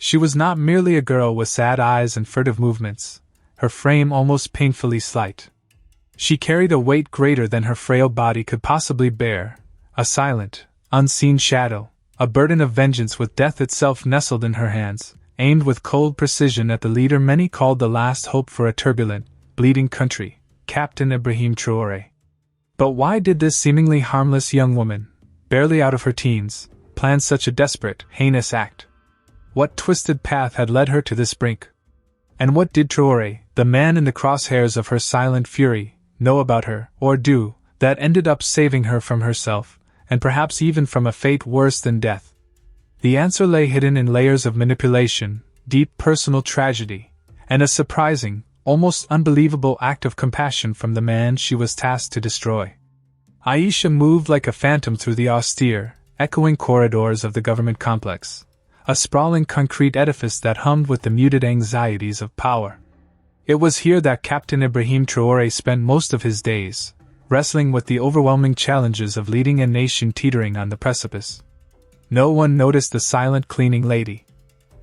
She was not merely a girl with sad eyes and furtive movements, her frame almost painfully slight. She carried a weight greater than her frail body could possibly bear, a silent, unseen shadow, a burden of vengeance with death itself nestled in her hands, aimed with cold precision at the leader many called the last hope for a turbulent, bleeding country, Captain IBRAHIM TRAORÉ. But why did this seemingly harmless young woman, barely out of her teens, plan such a desperate, heinous act? What twisted path had led her to this brink? And what did Traoré, the man in the crosshairs of her silent fury, know about her, or do, that ended up saving her from herself, and perhaps even from a fate worse than death? The answer lay hidden in layers of manipulation, deep personal tragedy, and a surprising, almost unbelievable act of compassion from the man she was tasked to destroy. Aisha moved like a phantom through the austere, echoing corridors of the government complex, a sprawling concrete edifice that hummed with the muted anxieties of power. It was here that Captain IBRAHIM TRAORÉ spent most of his days, wrestling with the overwhelming challenges of leading a nation teetering on the precipice. No one noticed the silent cleaning lady.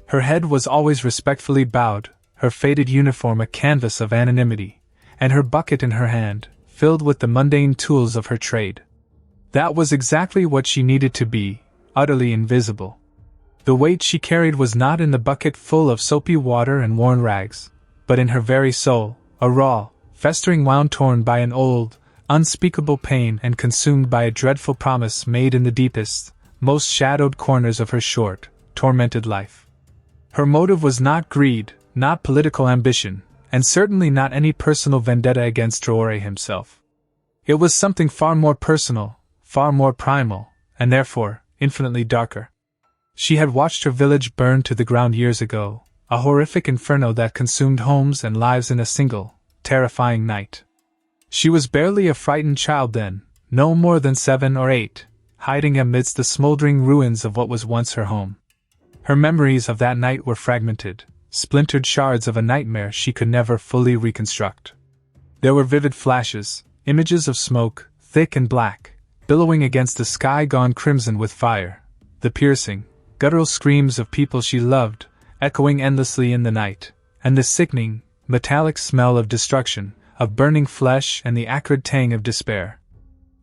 Her head was always respectfully bowed, her faded uniform a canvas of anonymity, and her bucket in her hand, filled with the mundane tools of her trade. That was exactly what she needed to be, utterly invisible. The weight she carried was not in the bucket full of soapy water and worn rags, but in her very soul, a raw, festering wound torn by an old, unspeakable pain and consumed by a dreadful promise made in the deepest, most shadowed corners of her short, tormented life. Her motive was not greed, not political ambition, and certainly not any personal vendetta against Traoré himself. It was something far more personal, far more primal, and therefore, infinitely darker. She had watched her village burn to the ground years ago, a horrific inferno that consumed homes and lives in a single, terrifying night. She was barely a frightened child then, no more than 7 or 8, hiding amidst the smoldering ruins of what was once her home. Her memories of that night were fragmented, splintered shards of a nightmare she could never fully reconstruct. There were vivid flashes, images of smoke, thick and black, billowing against a sky gone crimson with fire, the piercing, guttural screams of people she loved, echoing endlessly in the night, and the sickening, metallic smell of destruction, of burning flesh and the acrid tang of despair.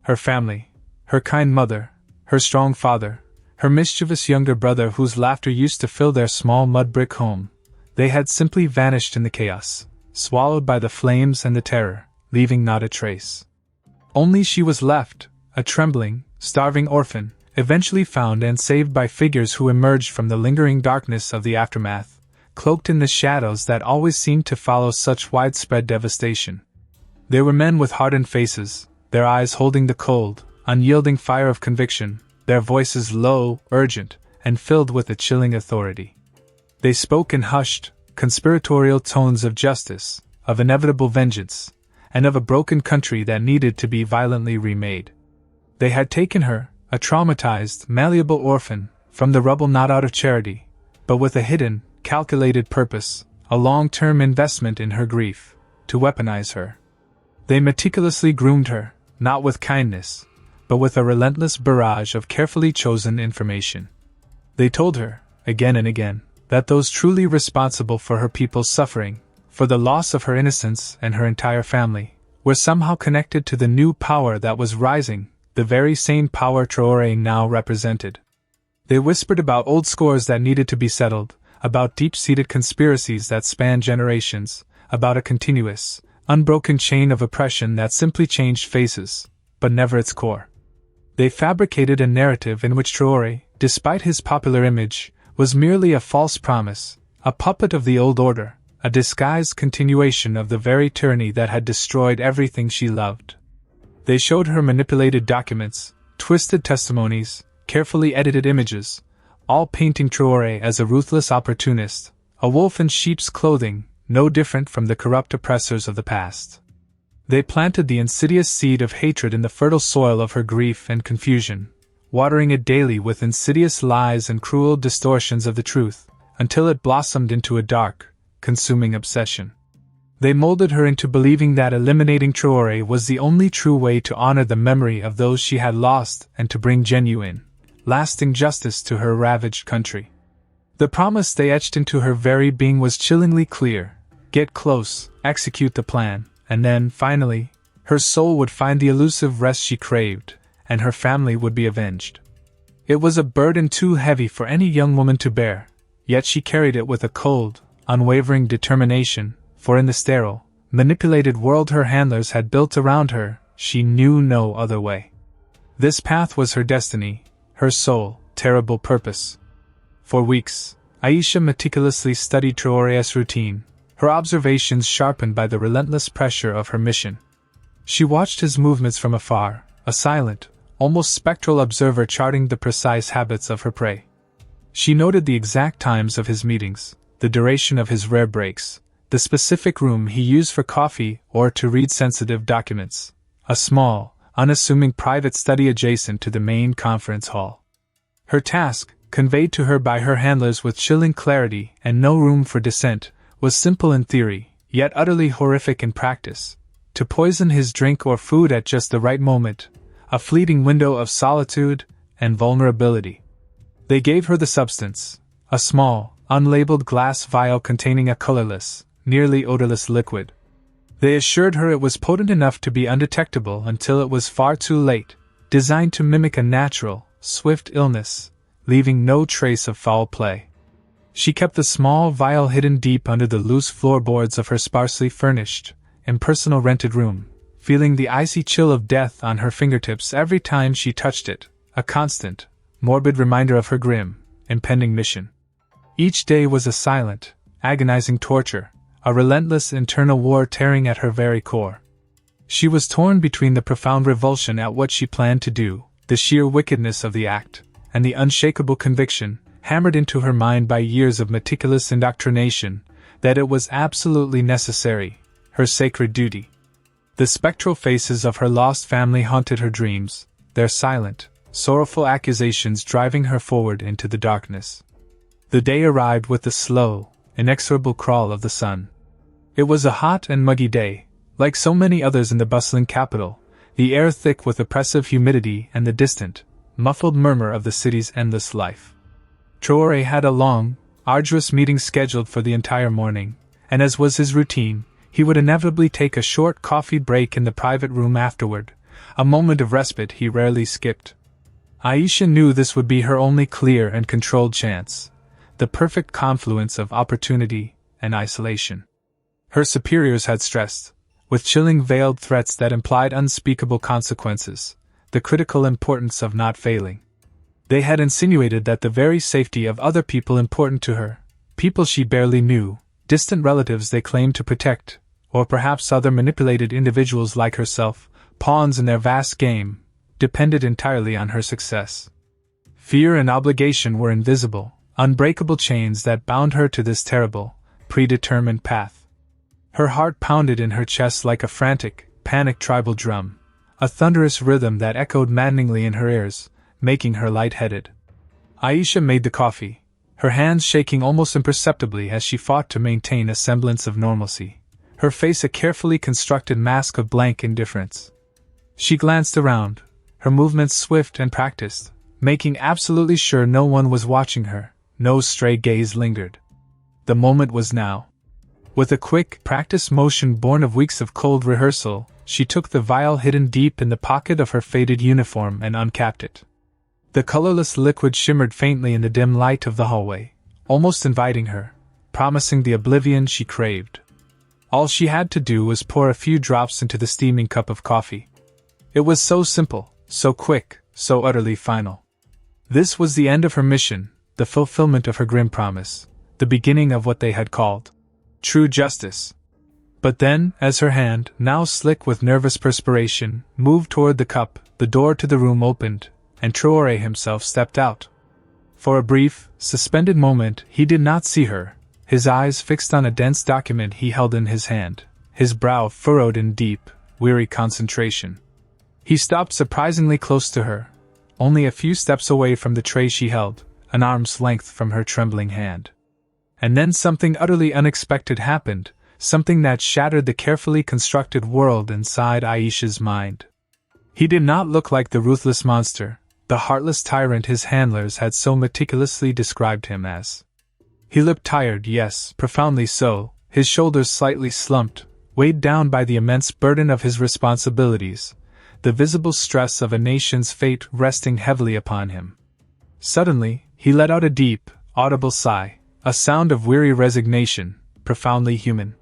Her family, her kind mother, her strong father, her mischievous younger brother whose laughter used to fill their small mud-brick home, they had simply vanished in the chaos, swallowed by the flames and the terror, leaving not a trace. Only she was left, a trembling, starving orphan, eventually found and saved by figures who emerged from the lingering darkness of the aftermath, cloaked in the shadows that always seemed to follow such widespread devastation. They were men with hardened faces, their eyes holding the cold, unyielding fire of conviction, their voices low, urgent, and filled with a chilling authority. They spoke in hushed, conspiratorial tones of justice, of inevitable vengeance, and of a broken country that needed to be violently remade. They had taken her, a traumatized, malleable orphan, from the rubble not out of charity, but with a hidden, calculated purpose, a long-term investment in her grief, to weaponize her. They meticulously groomed her, not with kindness, but with a relentless barrage of carefully chosen information. They told her, again and again, that those truly responsible for her people's suffering, for the loss of her innocence and her entire family, were somehow connected to the new power that was rising, the very same power Traoré now represented. They whispered about old scores that needed to be settled, about deep-seated conspiracies that spanned generations, about a continuous, unbroken chain of oppression that simply changed faces, but never its core. They fabricated a narrative in which Traoré, despite his popular image, was merely a false promise, a puppet of the old order, a disguised continuation of the very tyranny that had destroyed everything she loved. They showed her manipulated documents, twisted testimonies, carefully edited images, all painting Traoré as a ruthless opportunist, a wolf in sheep's clothing, no different from the corrupt oppressors of the past. They planted the insidious seed of hatred in the fertile soil of her grief and confusion, watering it daily with insidious lies and cruel distortions of the truth, until it blossomed into a dark, consuming obsession. They molded her into believing that eliminating Traoré was the only true way to honor the memory of those she had lost and to bring genuine, lasting justice to her ravaged country. The promise they etched into her very being was chillingly clear: get close, execute the plan, and then, finally, her soul would find the elusive rest she craved, and her family would be avenged. It was a burden too heavy for any young woman to bear, yet she carried it with a cold, unwavering determination, for in the sterile, manipulated world her handlers had built around her, she knew no other way. This path was her destiny, her sole, terrible purpose. For weeks, Aisha meticulously studied Traoré's routine, her observations sharpened by the relentless pressure of her mission. She watched his movements from afar, a silent, almost spectral observer charting the precise habits of her prey. She noted the exact times of his meetings, the duration of his rare breaks, the specific room he used for coffee or to read sensitive documents, a small, unassuming private study adjacent to the main conference hall. Her task, conveyed to her by her handlers with chilling clarity and no room for dissent, was simple in theory, yet utterly horrific in practice: to poison his drink or food at just the right moment, a fleeting window of solitude and vulnerability. They gave her the substance, a small, unlabeled glass vial containing a colorless, nearly odorless liquid. They assured her it was potent enough to be undetectable until it was far too late, designed to mimic a natural, swift illness, leaving no trace of foul play. She kept the small vial hidden deep under the loose floorboards of her sparsely furnished, impersonal rented room, feeling the icy chill of death on her fingertips every time she touched it, a constant, morbid reminder of her grim, impending mission. Each day was a silent, agonizing torture, a relentless internal war tearing at her very core. She was torn between the profound revulsion at what she planned to do, the sheer wickedness of the act, and the unshakable conviction, hammered into her mind by years of meticulous indoctrination, that it was absolutely necessary, her sacred duty. The spectral faces of her lost family haunted her dreams, their silent, sorrowful accusations driving her forward into the darkness. The day arrived with the slow, inexorable crawl of the sun. It was a hot and muggy day, like so many others in the bustling capital, the air thick with oppressive humidity and the distant, muffled murmur of the city's endless life. Traoré had a long, arduous meeting scheduled for the entire morning, and as was his routine, he would inevitably take a short coffee break in the private room afterward, a moment of respite he rarely skipped. Aisha knew this would be her only clear and controlled chance, the perfect confluence of opportunity and isolation. Her superiors had stressed, with chilling veiled threats that implied unspeakable consequences, the critical importance of not failing. They had insinuated that the very safety of other people important to her, people she barely knew, distant relatives they claimed to protect, or perhaps other manipulated individuals like herself, pawns in their vast game, depended entirely on her success. Fear and obligation were invisible, unbreakable chains that bound her to this terrible, predetermined path. Her heart pounded in her chest like a frantic, panicked tribal drum, a thunderous rhythm that echoed maddeningly in her ears, making her lightheaded. Aisha made the coffee, her hands shaking almost imperceptibly as she fought to maintain a semblance of normalcy, her face a carefully constructed mask of blank indifference. She glanced around, her movements swift and practiced, making absolutely sure no one was watching her, no stray gaze lingered. The moment was now. With a quick, practiced motion born of weeks of cold rehearsal, she took the vial hidden deep in the pocket of her faded uniform and uncapped it. The colorless liquid shimmered faintly in the dim light of the hallway, almost inviting her, promising the oblivion she craved. All she had to do was pour a few drops into the steaming cup of coffee. It was so simple, so quick, so utterly final. This was the end of her mission, the fulfillment of her grim promise, the beginning of what they had called true justice. But then, as her hand, now slick with nervous perspiration, moved toward the cup, the door to the room opened, and Traoré himself stepped out. For a brief, suspended moment, he did not see her, his eyes fixed on a dense document he held in his hand, his brow furrowed in deep, weary concentration. He stopped surprisingly close to her, only a few steps away from the tray she held, an arm's length from her trembling hand. And then something utterly unexpected happened, something that shattered the carefully constructed world inside Aisha's mind. He did not look like the ruthless monster, the heartless tyrant his handlers had so meticulously described him as. He looked tired, yes, profoundly so, his shoulders slightly slumped, weighed down by the immense burden of his responsibilities, the visible stress of a nation's fate resting heavily upon him. Suddenly, he let out a deep, audible sigh, a sound of weary resignation, profoundly human.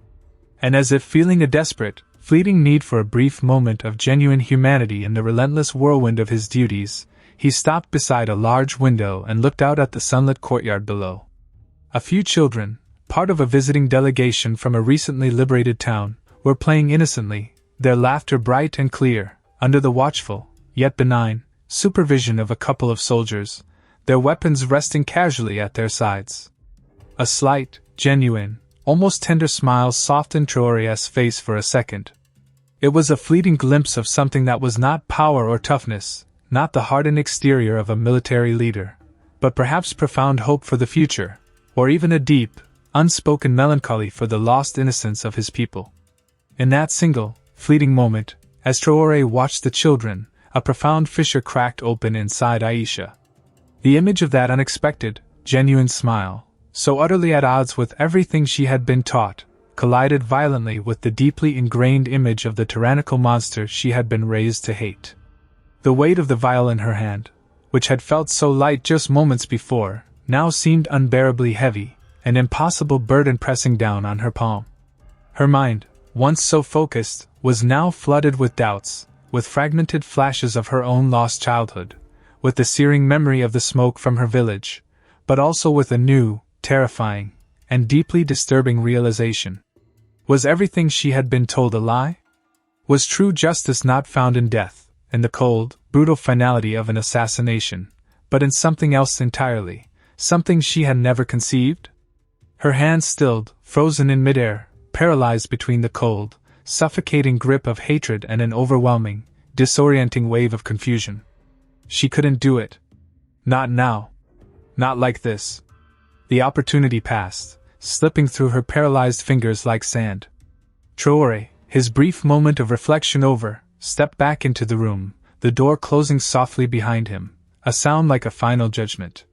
And as if feeling a desperate, fleeting need for a brief moment of genuine humanity in the relentless whirlwind of his duties, he stopped beside a large window and looked out at the sunlit courtyard below. A few children, part of a visiting delegation from a recently liberated town, were playing innocently, their laughter bright and clear, under the watchful, yet benign, supervision of a couple of soldiers, their weapons resting casually at their sides. A slight, genuine, almost tender smile softened TRAORÉ's face for a second. It was a fleeting glimpse of something that was not power or toughness, not the hardened exterior of a military leader, but perhaps profound hope for the future, or even a deep, unspoken melancholy for the lost innocence of his people. In that single, fleeting moment, as TRAORÉ watched the children, a profound fissure cracked open inside Aisha. The image of that unexpected, genuine smile, so utterly at odds with everything she had been taught, collided violently with the deeply ingrained image of the tyrannical monster she had been raised to hate. The weight of the vial in her hand, which had felt so light just moments before, now seemed unbearably heavy, an impossible burden pressing down on her palm. Her mind, once so focused, was now flooded with doubts, with fragmented flashes of her own lost childhood, with the searing memory of the smoke from her village, but also with a new, terrifying, and deeply disturbing realization. Was everything she had been told a lie? Was true justice not found in death, in the cold, brutal finality of an assassination, but in something else entirely, something she had never conceived? Her hands stilled, frozen in midair, paralyzed between the cold, suffocating grip of hatred and an overwhelming, disorienting wave of confusion. She couldn't do it. Not now. Not like this. The opportunity passed, slipping through her paralyzed fingers like sand. TRAORÉ, his brief moment of reflection over, stepped back into the room, the door closing softly behind him, a sound like a final judgment.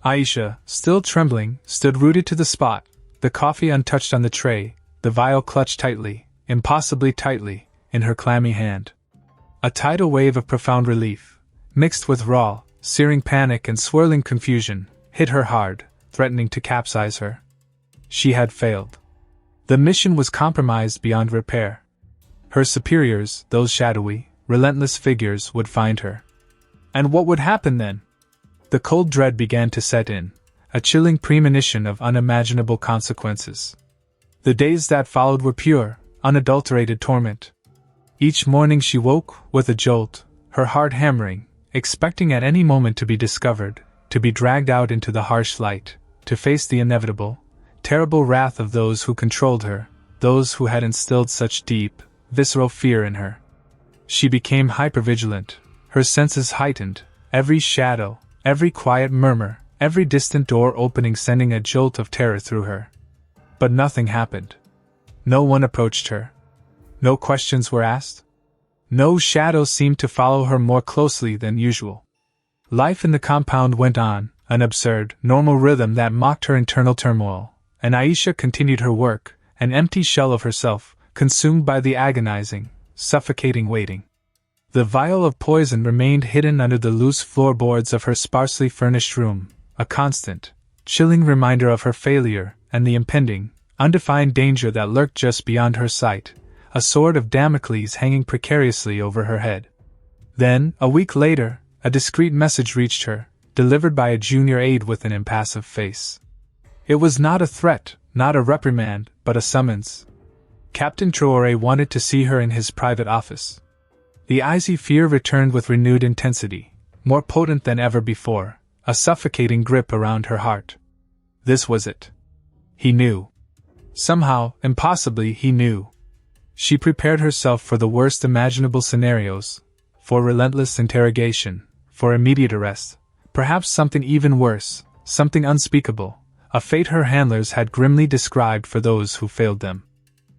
Aisha, still trembling, stood rooted to the spot, the coffee untouched on the tray, the vial clutched tightly, impossibly tightly, in her clammy hand. A tidal wave of profound relief, mixed with raw, searing panic and swirling confusion, hit her hard, threatening to capsize her. She had failed. The mission was compromised beyond repair. Her superiors, those shadowy, relentless figures, would find her. And what would happen then? The cold dread began to set in, a chilling premonition of unimaginable consequences. The days that followed were pure, unadulterated torment. Each morning she woke, with a jolt, her heart hammering, expecting at any moment to be discovered, to be dragged out into the harsh light, to face the inevitable, terrible wrath of those who controlled her, those who had instilled such deep, visceral fear in her. She became hypervigilant, her senses heightened, every shadow, every quiet murmur, every distant door opening sending a jolt of terror through her. But nothing happened. No one approached her. No questions were asked. No shadow seemed to follow her more closely than usual. Life in the compound went on, an absurd, normal rhythm that mocked her internal turmoil, and Aisha continued her work, an empty shell of herself, consumed by the agonizing, suffocating waiting. The vial of poison remained hidden under the loose floorboards of her sparsely furnished room, a constant, chilling reminder of her failure and the impending, undefined danger that lurked just beyond her sight, a sword of Damocles hanging precariously over her head. Then, a week later, a discreet message reached her, delivered by a junior aide with an impassive face. It was not a threat, not a reprimand, but a summons. Captain TRAORÉ wanted to see her in his private office. The icy fear returned with renewed intensity, more potent than ever before, a suffocating grip around her heart. This was it. He knew. Somehow, impossibly, he knew. She prepared herself for the worst imaginable scenarios, for relentless interrogation, for immediate arrest, perhaps something even worse, something unspeakable, a fate her handlers had grimly described for those who failed them.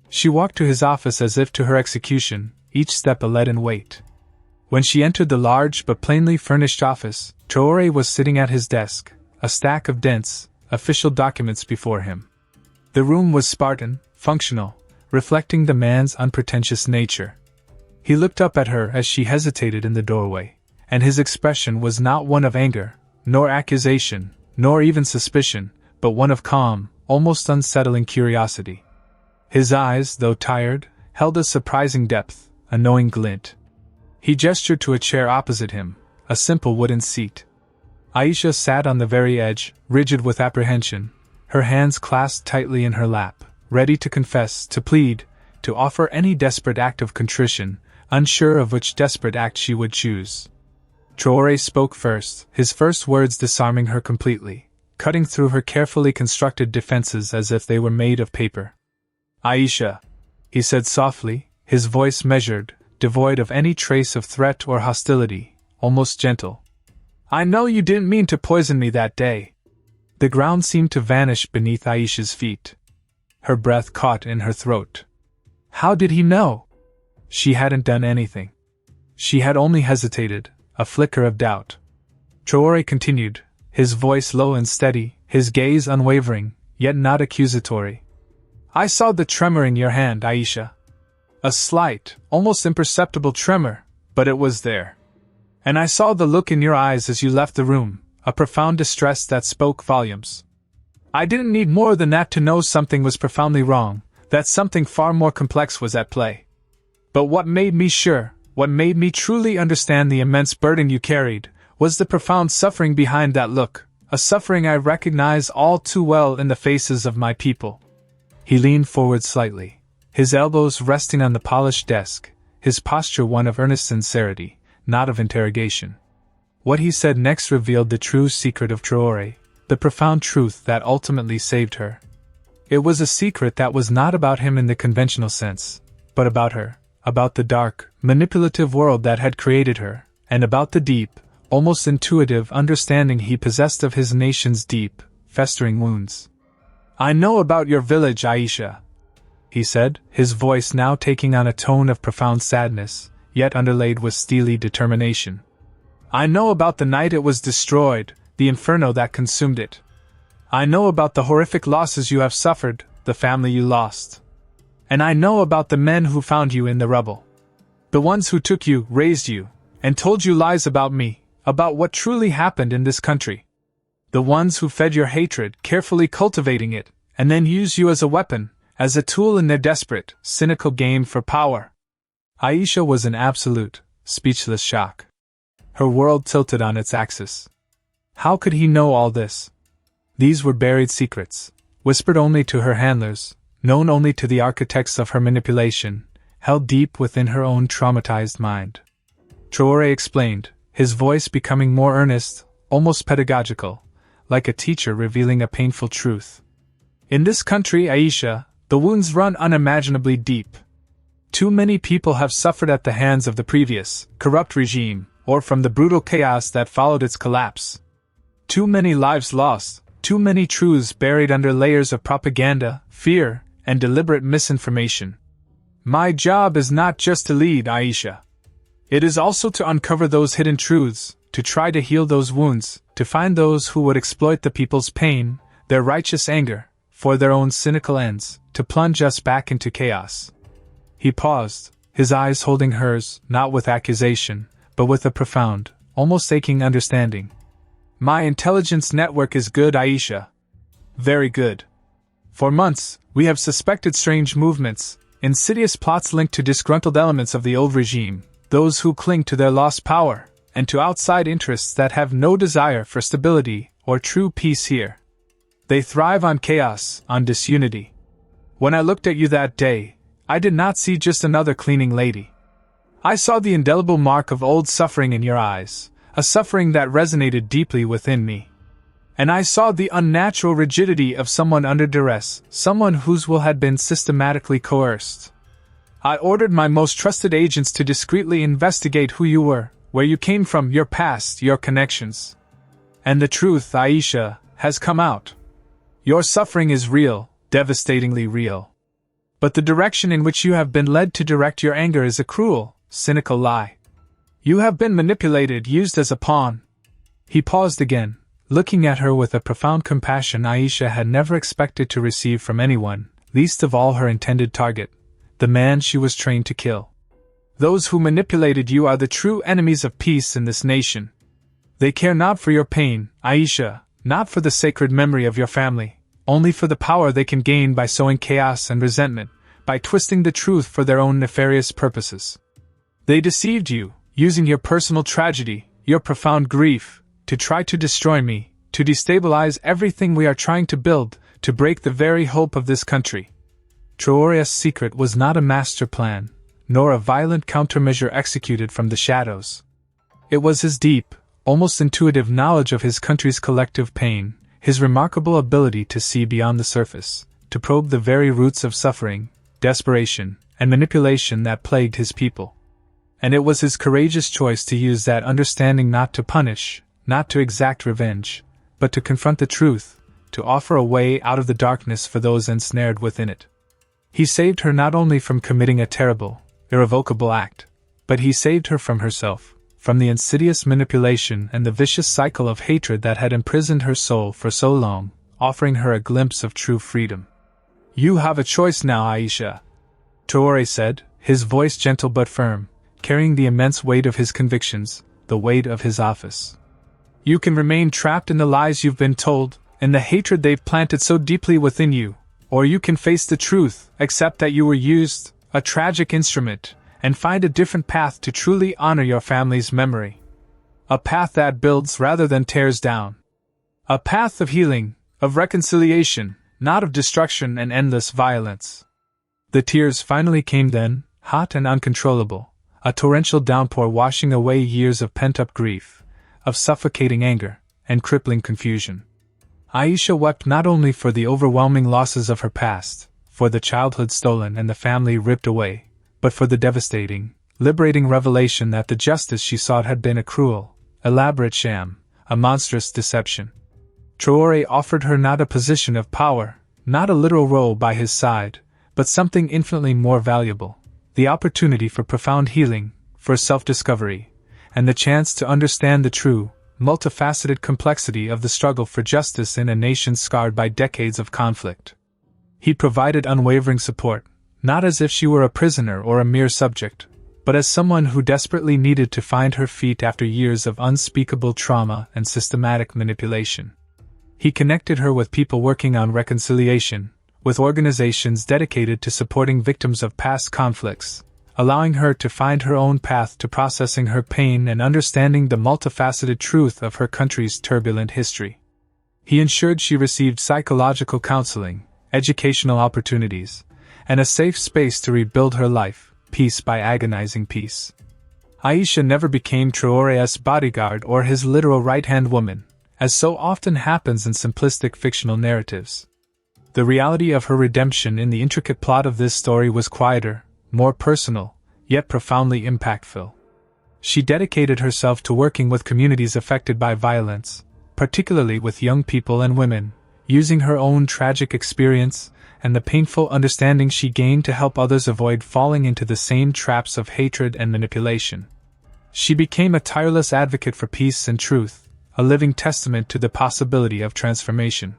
She walked to his office as if to her execution, each step a leaden weight. When she entered the large but plainly furnished office, TRAORÉ was sitting at his desk, a stack of dense, official documents before him. The room was Spartan, functional, reflecting the man's unpretentious nature. He looked up at her as she hesitated in the doorway, and his expression was not one of anger, nor accusation, nor even suspicion, but one of calm, almost unsettling curiosity. His eyes, though tired, held a surprising depth, a knowing glint. He gestured to a chair opposite him, a simple wooden seat. Aisha sat on the very edge, rigid with apprehension, her hands clasped tightly in her lap, ready to confess, to plead, to offer any desperate act of contrition, unsure of which desperate act she would choose. TRAORÉ spoke first, his first words disarming her completely, cutting through her carefully constructed defenses as if they were made of paper. "Aisha," he said softly, his voice measured, devoid of any trace of threat or hostility, almost gentle. "I know you didn't mean to poison me that day." The ground seemed to vanish beneath Aisha's feet. Her breath caught in her throat. How did he know? She hadn't done anything. She had only hesitated, a flicker of doubt. TRAORÉ continued, his voice low and steady, his gaze unwavering, yet not accusatory. "I saw the tremor in your hand, Aisha. A slight, almost imperceptible tremor, but it was there. And I saw the look in your eyes as you left the room, a profound distress that spoke volumes. I didn't need more than that to know something was profoundly wrong, that something far more complex was at play. But what made me sure, what made me truly understand the immense burden you carried, was the profound suffering behind that look, a suffering I recognize all too well in the faces of my people." He leaned forward slightly, his elbows resting on the polished desk, his posture one of earnest sincerity, not of interrogation. What he said next revealed the true secret of TRAORÉ, the profound truth that ultimately saved her. It was a secret that was not about him in the conventional sense, but about her, about the dark, manipulative world that had created her, and about the deep, almost intuitive understanding he possessed of his nation's deep, festering wounds. "I know about your village, Aisha," he said, his voice now taking on a tone of profound sadness, yet underlaid with steely determination. "I know about the night it was destroyed, the inferno that consumed it. I know about the horrific losses you have suffered, the family you lost. And I know about the men who found you in the rubble. The ones who took you, raised you, and told you lies about me, about what truly happened in this country. The ones who fed your hatred, carefully cultivating it, and then used you as a weapon, as a tool in their desperate, cynical game for power." Aisha was in absolute, speechless shock. Her world tilted on its axis. How could he know all this? These were buried secrets, whispered only to her handlers, known only to the architects of her manipulation, held deep within her own traumatized mind. TRAORÉ explained, his voice becoming more earnest, almost pedagogical, like a teacher revealing a painful truth. "In this country, Aisha, the wounds run unimaginably deep. Too many people have suffered at the hands of the previous, corrupt regime, or from the brutal chaos that followed its collapse. Too many lives lost, too many truths buried under layers of propaganda, fear, and deliberate misinformation. My job is not just to lead, Aisha. It is also to uncover those hidden truths, to try to heal those wounds, to find those who would exploit the people's pain, their righteous anger, for their own cynical ends, to plunge us back into chaos." He paused, his eyes holding hers, not with accusation, but with a profound, almost aching understanding. "My intelligence network is good, Aisha. Very good. For months, we have suspected strange movements, insidious plots linked to disgruntled elements of the old regime, those who cling to their lost power, and to outside interests that have no desire for stability or true peace here. They thrive on chaos, on disunity. When I looked at you that day, I did not see just another cleaning lady. I saw the indelible mark of old suffering in your eyes, a suffering that resonated deeply within me. And I saw the unnatural rigidity of someone under duress, someone whose will had been systematically coerced. I ordered my most trusted agents to discreetly investigate who you were, where you came from, your past, your connections. And the truth, Aisha, has come out. Your suffering is real, devastatingly real. But the direction in which you have been led to direct your anger is a cruel, cynical lie. You have been manipulated, used as a pawn." He paused again, looking at her with a profound compassion Aisha had never expected to receive from anyone, least of all her intended target, the man she was trained to kill. Those who manipulated you are the true enemies of peace in this nation. They care not for your pain, Aisha, not for the sacred memory of your family, only for the power they can gain by sowing chaos and resentment, by twisting the truth for their own nefarious purposes. They deceived you, using your personal tragedy, your profound grief, to try to destroy me, to destabilize everything we are trying to build, to break the very hope of this country. Traoré's secret was not a master plan, nor a violent countermeasure executed from the shadows. It was his deep, almost intuitive knowledge of his country's collective pain, his remarkable ability to see beyond the surface, to probe the very roots of suffering, desperation, and manipulation that plagued his people. And it was his courageous choice to use that understanding not to punish, not to exact revenge, but to confront the truth, to offer a way out of the darkness for those ensnared within it. He saved her not only from committing a terrible, irrevocable act, but he saved her from herself, from the insidious manipulation and the vicious cycle of hatred that had imprisoned her soul for so long, offering her a glimpse of true freedom. You have a choice now, Aisha, Traoré said, his voice gentle but firm, carrying the immense weight of his convictions, the weight of his office. You can remain trapped in the lies you've been told, in the hatred they've planted so deeply within you, or you can face the truth, accept that you were used, a tragic instrument, and find a different path to truly honor your family's memory. A path that builds rather than tears down. A path of healing, of reconciliation, not of destruction and endless violence. The tears finally came then, hot and uncontrollable, a torrential downpour washing away years of pent-up grief, of suffocating anger, and crippling confusion. Aisha wept not only for the overwhelming losses of her past, for the childhood stolen and the family ripped away, but for the devastating, liberating revelation that the justice she sought had been a cruel, elaborate sham, a monstrous deception. Traoré offered her not a position of power, not a literal role by his side, but something infinitely more valuable, the opportunity for profound healing, for self-discovery, and the chance to understand the true, multifaceted complexity of the struggle for justice in a nation scarred by decades of conflict. He provided unwavering support, not as if she were a prisoner or a mere subject, but as someone who desperately needed to find her feet after years of unspeakable trauma and systematic manipulation. He connected her with people working on reconciliation, with organizations dedicated to supporting victims of past conflicts, allowing her to find her own path to processing her pain and understanding the multifaceted truth of her country's turbulent history. He ensured she received psychological counseling, educational opportunities, and a safe space to rebuild her life, piece by agonizing piece. Aisha never became Traoré's bodyguard or his literal right-hand woman, as so often happens in simplistic fictional narratives. The reality of her redemption in the intricate plot of this story was quieter, more personal, yet profoundly impactful. She dedicated herself to working with communities affected by violence, particularly with young people and women, using her own tragic experience and the painful understanding she gained to help others avoid falling into the same traps of hatred and manipulation. She became a tireless advocate for peace and truth, a living testament to the possibility of transformation.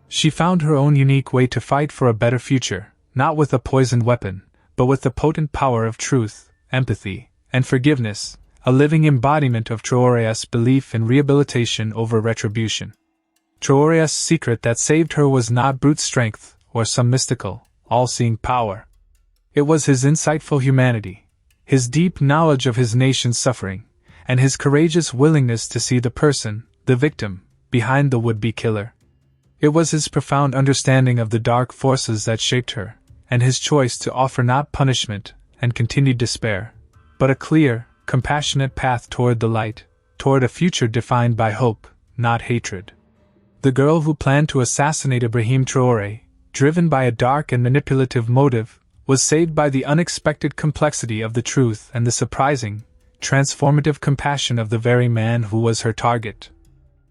She found her own unique way to fight for a better future, not with a poisoned weapon, but with the potent power of truth, empathy, and forgiveness, a living embodiment of Traoré's belief in rehabilitation over retribution. Traoré's secret that saved her was not brute strength or some mystical, all-seeing power. It was his insightful humanity, his deep knowledge of his nation's suffering, and his courageous willingness to see the person, the victim, behind the would-be killer. It was his profound understanding of the dark forces that shaped her, and his choice to offer not punishment and continued despair, but a clear, compassionate path toward the light, toward a future defined by hope, not hatred. The girl who planned to assassinate Ibrahim Traoré, driven by a dark and manipulative motive, was saved by the unexpected complexity of the truth and the surprising, transformative compassion of the very man who was her target.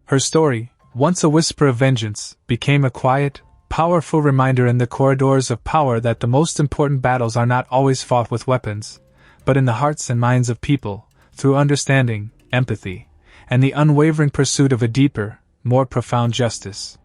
Her story, once a whisper of vengeance, became a quiet, powerful reminder in the corridors of power that the most important battles are not always fought with weapons, but in the hearts and minds of people, through understanding, empathy, and the unwavering pursuit of a deeper, more profound justice.